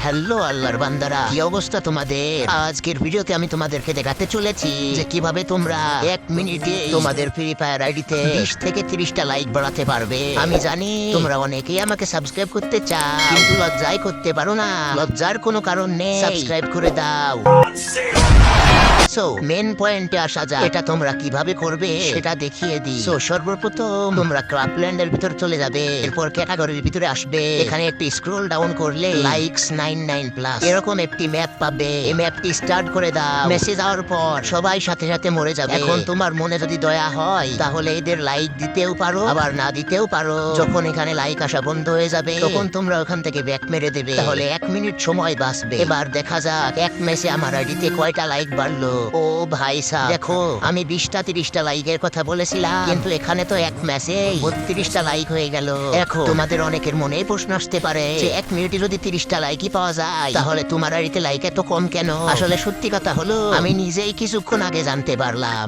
Hello আল্লাহর বান্দারা, কি অবস্থা তোমাদের? আজকের ভিডিওতে আমি তোমাদেরকে দেখাতে চলেছি যে কিভাবে তোমরা 1 মিনিটে তোমাদের ফ্রি ফায়ার আইডিতে 20 থেকে 30টা লাইক বাড়াতে পারবে। আমি জানি তোমরা অনেকেই আমাকে সাবস্ক্রাইব করতে চাও, কিন্তু লজ্জায় করতে পারো না। লজ্জার কোনো কারণ নেই, সাবস্ক্রাইব করে দাও। সো মেন পয়েন্টে আসা যাক, এটা তোমরা কিভাবে করবে সেটা দেখিয়ে দিই। সো সর্বপ্রথম তোমরা ক্রাফল্যান্ডের ভিতর চলে যাবে, এরপর ক্যাটাগরির ভিতরে আসবে। এখানে একটি স্ক্রল ডাউন করলে লাইকস 99 প্লাস এরকম একটি ম্যাপ পাবে। এই ম্যাপটি স্টার্ট করে দাও। মেসেজ যাওয়ার পর সবাই সাথে সাথে মরে যাবে। এখন তোমার মনে যদি দয়া হয় তাহলে এদের লাইক দিতেও পারো, আবার না দিতেও পারো। যখন এখানে লাইক আসা বন্ধ হয়ে যাবে তখন তোমরা ওখান থেকে ব্যাক মেরে দেবে, তাহলে 1 মিনিট সময় বাঁচবে। এবার দেখা যাক এক ম্যাচে আমার আইডিতে কয়টা লাইক বাড়লো। ও ভাই সাহ, দেখো আমি 20টা 30টা লাইকের কথা বলেছিলাম, কিন্তু এখানে তো এক ম্যাচে 32টা লাইক হয়ে গেল। এখন তোমাদের অনেকের মনে প্রশ্ন আসতে পারে যে 1 মিনিটে যদি 30টা লাইকই পাওয়া যায় তাহলে তোমার আইডিতে লাইক এত কম কেন? আসলে সত্যি কথা হলো আমি নিজেই কিছুক্ষণ আগে জানতে পারলাম।